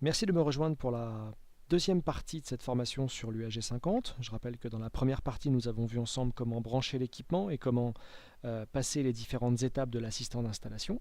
Merci de me rejoindre pour la deuxième partie de cette formation sur l'UAG 50. Je rappelle que dans la première partie, nous avons vu ensemble comment brancher l'équipement et comment passer les différentes étapes de l'assistant d'installation.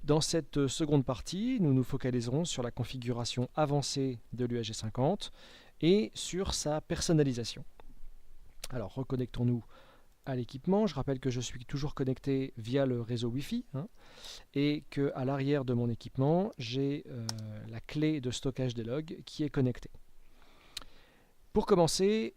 Dans cette seconde partie, nous nous focaliserons sur la configuration avancée de l'UAG 50 et sur sa personnalisation. Alors, reconnectons-nous à l'équipement. Je rappelle que je suis toujours connecté via le réseau Wi-Fi et qu'à l'arrière de mon équipement, j'ai la clé de stockage des logs qui est connectée. Pour commencer,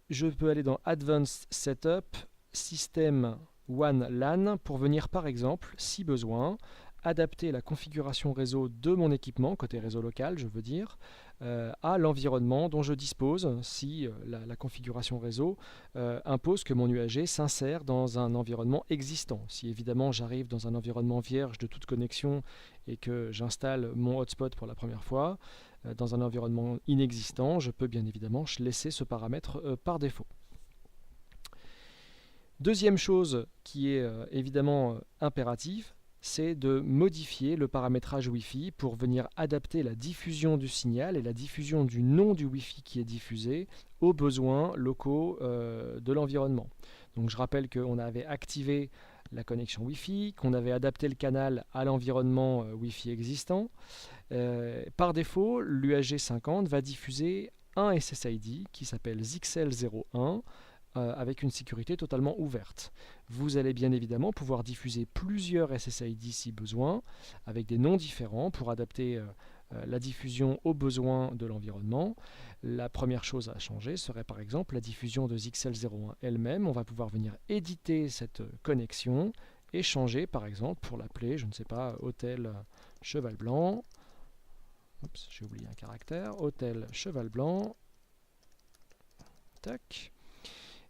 je peux aller dans Advanced Setup, System WAN LAN pour venir par exemple, si besoin, adapter la configuration réseau de mon équipement, côté réseau local je veux dire, à l'environnement dont je dispose si la configuration réseau impose que mon UAG s'insère dans un environnement existant. Si évidemment j'arrive dans un environnement vierge de toute connexion et que j'installe mon hotspot pour la première fois, dans un environnement inexistant, je peux bien évidemment laisser ce paramètre par défaut. Deuxième chose qui est évidemment impérative, c'est de modifier le paramétrage Wi-Fi pour venir adapter la diffusion du signal et la diffusion du nom du Wi-Fi qui est diffusé aux besoins locaux de l'environnement. Donc je rappelle qu'on avait activé la connexion Wi-Fi, qu'on avait adapté le canal à l'environnement Wi-Fi existant. Par défaut, l'UAG 50 va diffuser un SSID qui s'appelle ZXL01 avec une sécurité totalement ouverte. Vous allez bien évidemment pouvoir diffuser plusieurs SSID si besoin, avec des noms différents pour adapter la diffusion aux besoins de l'environnement. La première chose à changer serait par exemple la diffusion de ZXL01 elle-même. On va pouvoir venir éditer cette connexion et changer par exemple pour l'appeler, je ne sais pas, Hôtel Cheval Blanc. Oups, j'ai oublié un caractère. Hôtel Cheval Blanc. Tac.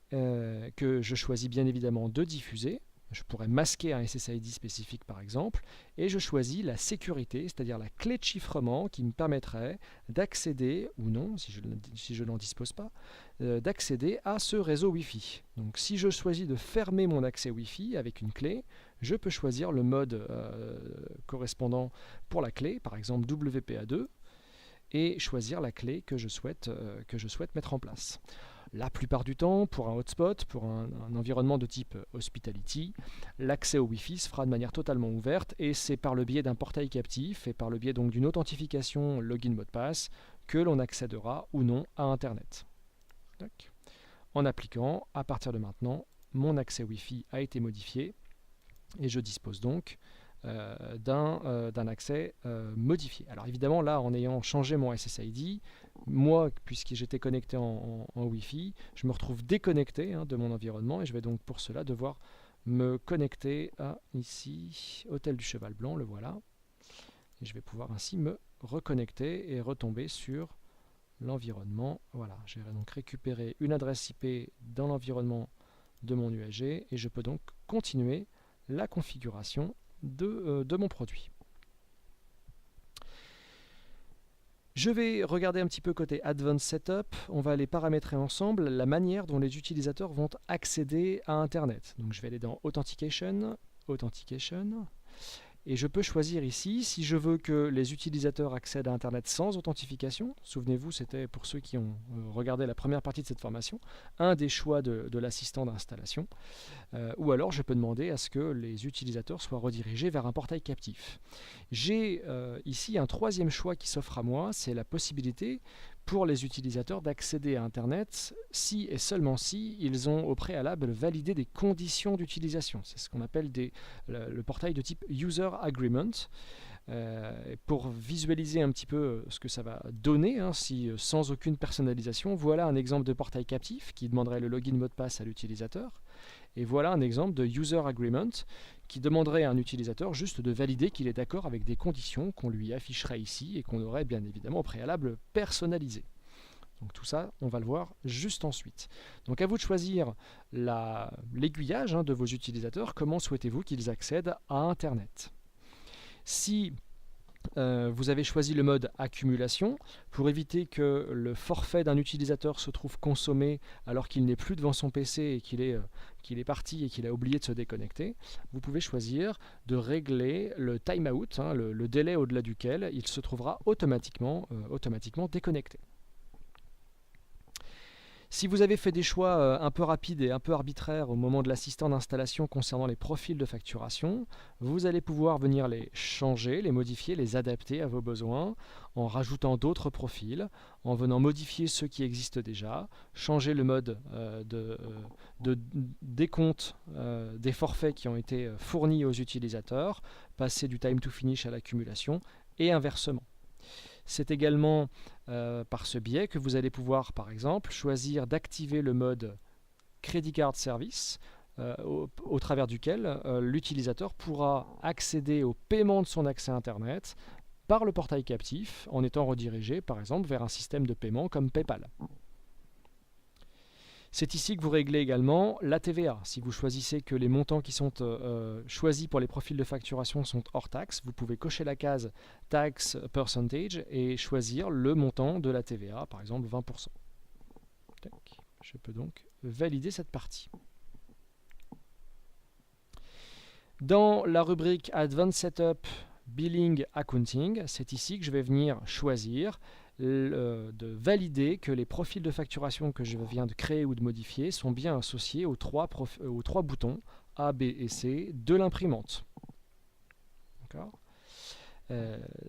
Que je choisis bien évidemment de diffuser. Je pourrais masquer un SSID spécifique par exemple, et je choisis la sécurité, c'est-à-dire la clé de chiffrement qui me permettrait d'accéder, ou non, si je n'en dispose pas, d'accéder à ce réseau Wi-Fi. Donc si je choisis de fermer mon accès Wi-Fi avec une clé, je peux choisir le mode correspondant pour la clé, par exemple WPA2, et choisir la clé que je souhaite mettre en place. La plupart du temps, pour un hotspot, pour un environnement de type hospitality, l'accès au Wi-Fi se fera de manière totalement ouverte et c'est par le biais d'un portail captif et par le biais donc d'une authentification login mot de passe que l'on accédera ou non à Internet. En appliquant, à partir de maintenant, mon accès Wi-Fi a été modifié et je dispose donc d'un accès modifié. Alors évidemment là en ayant changé mon SSID, moi puisque j'étais connecté en Wi-Fi, je me retrouve déconnecté de mon environnement et je vais donc pour cela devoir me connecter à ici, Hôtel du Cheval Blanc, le voilà. Et je vais pouvoir ainsi me reconnecter et retomber sur l'environnement. Voilà, j'ai donc récupéré une adresse IP dans l'environnement de mon UAG et je peux donc continuer la configuration de mon produit. Je vais regarder un petit peu côté Advanced Setup. On va aller paramétrer ensemble la manière dont les utilisateurs vont accéder à Internet. Donc je vais aller dans Authentication, et je peux choisir ici si je veux que les utilisateurs accèdent à Internet sans authentification. Souvenez-vous, c'était pour ceux qui ont regardé la première partie de cette formation, un des choix de l'assistant d'installation. Ou alors je peux demander à ce que les utilisateurs soient redirigés vers un portail captif. J'ai ici un troisième choix qui s'offre à moi, c'est la possibilité pour les utilisateurs d'accéder à Internet si et seulement si ils ont au préalable validé des conditions d'utilisation. C'est ce qu'on appelle le portail de type User Agreement. Pour visualiser un petit peu ce que ça va donner, si sans aucune personnalisation, voilà un exemple de portail captif qui demanderait le login mot de passe à l'utilisateur. Et voilà un exemple de User Agreement qui demanderait à un utilisateur juste de valider qu'il est d'accord avec des conditions qu'on lui afficherait ici et qu'on aurait bien évidemment au préalable personnalisées. Donc tout ça, on va le voir juste ensuite. Donc à vous de choisir l'aiguillage de vos utilisateurs, comment souhaitez-vous qu'ils accèdent à Internet. Si Vous avez choisi le mode accumulation pour éviter que le forfait d'un utilisateur se trouve consommé alors qu'il n'est plus devant son PC et qu'il est parti et qu'il a oublié de se déconnecter. Vous pouvez choisir de régler le timeout, hein, le délai au-delà duquel il se trouvera automatiquement déconnecté. Si vous avez fait des choix un peu rapides et un peu arbitraires au moment de l'assistant d'installation concernant les profils de facturation, vous allez pouvoir venir les changer, les modifier, les adapter à vos besoins en rajoutant d'autres profils, en venant modifier ceux qui existent déjà, changer le mode de décompte des forfaits qui ont été fournis aux utilisateurs, passer du time to finish à l'accumulation et inversement. C'est également par ce biais que vous allez pouvoir, par exemple, choisir d'activer le mode Credit Card Service, au travers duquel l'utilisateur pourra accéder au paiement de son accès Internet par le portail captif en étant redirigé, par exemple, vers un système de paiement comme PayPal. C'est ici que vous réglez également la TVA. Si vous choisissez que les montants qui sont choisis pour les profils de facturation sont hors taxe, vous pouvez cocher la case Tax Percentage et choisir le montant de la TVA, par exemple 20%. Je peux donc valider cette partie. Dans la rubrique Advanced Setup Billing Accounting, c'est ici que je vais venir choisir de valider que les profils de facturation que je viens de créer ou de modifier sont bien associés aux trois boutons A, B et C de l'imprimante.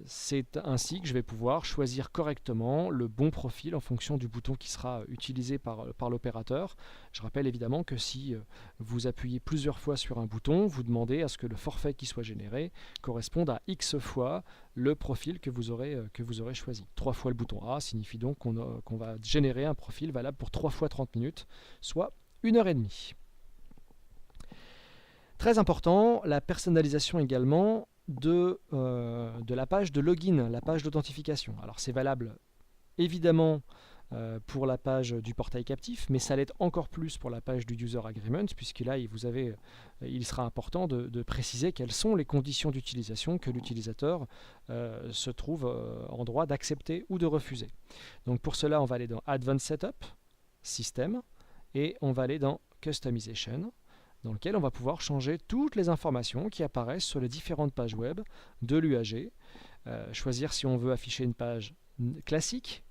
C'est ainsi que je vais pouvoir choisir correctement le bon profil en fonction du bouton qui sera utilisé par l'opérateur. Je rappelle évidemment que si vous appuyez plusieurs fois sur un bouton, vous demandez à ce que le forfait qui soit généré corresponde à X fois le profil que vous aurez choisi. 3 fois le bouton A signifie donc qu'on va générer un profil valable pour 3 fois 30 minutes, soit 1h30. Très important, la personnalisation également de la page de login, la page d'authentification. Alors c'est valable évidemment pour la page du portail captif, mais ça l'est encore plus pour la page du User Agreement, puisque là il sera important de préciser quelles sont les conditions d'utilisation que l'utilisateur se trouve en droit d'accepter ou de refuser. Donc pour cela, on va aller dans Advanced Setup, System, et on va aller dans Customization, dans lequel on va pouvoir changer toutes les informations qui apparaissent sur les différentes pages web de l'UAG, choisir si on veut afficher une page classique,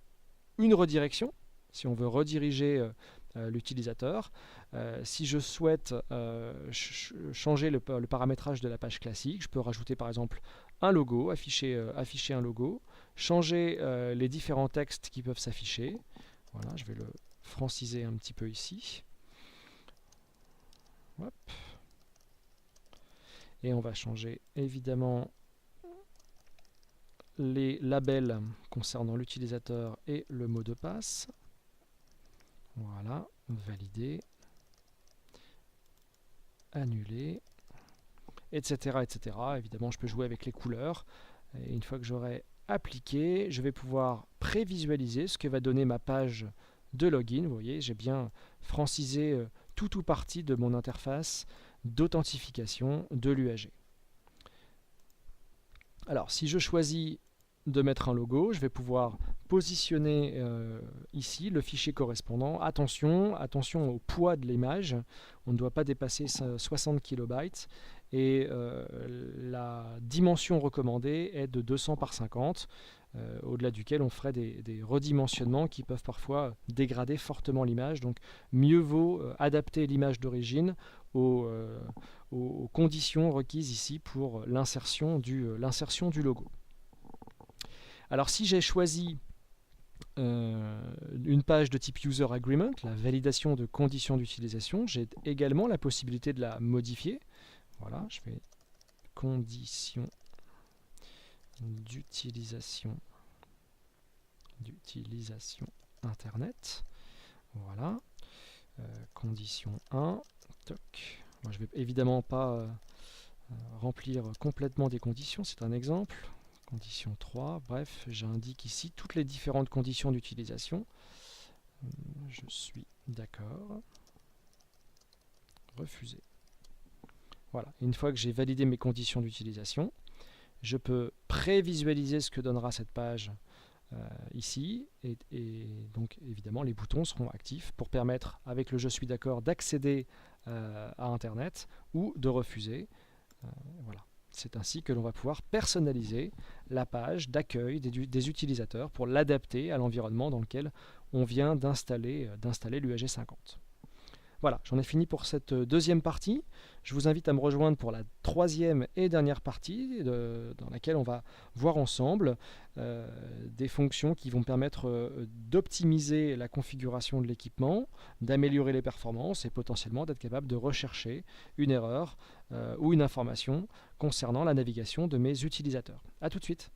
une redirection, si on veut rediriger l'utilisateur. Si je souhaite changer le paramétrage de la page classique, je peux rajouter par exemple un logo, afficher un logo, changer les différents textes qui peuvent s'afficher. Voilà, je vais le franciser un petit peu ici. Hop. Et on va changer évidemment les labels concernant l'utilisateur et le mot de passe. Voilà, valider, annuler, etc., etc. Évidemment, je peux jouer avec les couleurs. Et une fois que j'aurai appliqué, je vais pouvoir prévisualiser ce que va donner ma page de login. Vous voyez, j'ai bien francisé tout ou partie de mon interface d'authentification de l'UAG. Alors, si je choisis de mettre un logo, je vais pouvoir positionner ici le fichier correspondant. Attention au poids de l'image, on ne doit pas dépasser 60 KB et la dimension recommandée est de 200 par 50, au-delà duquel on ferait des redimensionnements qui peuvent parfois dégrader fortement l'image. Donc mieux vaut adapter l'image d'origine aux conditions requises ici pour l'insertion du logo. Alors si j'ai choisi une page de type User Agreement, la validation de conditions d'utilisation, j'ai également la possibilité de la modifier. Voilà, je fais conditions d'utilisation Internet. Voilà, condition 1. Toc. Moi, je ne vais évidemment pas remplir complètement des conditions, c'est un exemple. Condition 3, bref, j'indique ici toutes les différentes conditions d'utilisation. Je suis d'accord. Refuser. Voilà, une fois que j'ai validé mes conditions d'utilisation, Je peux prévisualiser ce que donnera cette page ici, et donc évidemment les boutons seront actifs pour permettre, avec le je suis d'accord, d'accéder à Internet ou de refuser. Voilà. C'est ainsi que l'on va pouvoir personnaliser la page d'accueil des utilisateurs pour l'adapter à l'environnement dans lequel on vient d'installer l'UAG 50. Voilà, j'en ai fini pour cette deuxième partie. Je vous invite à me rejoindre pour la troisième et dernière partie dans laquelle on va voir ensemble des fonctions qui vont permettre d'optimiser la configuration de l'équipement, d'améliorer les performances et potentiellement d'être capable de rechercher une erreur ou une information concernant la navigation de mes utilisateurs. A tout de suite.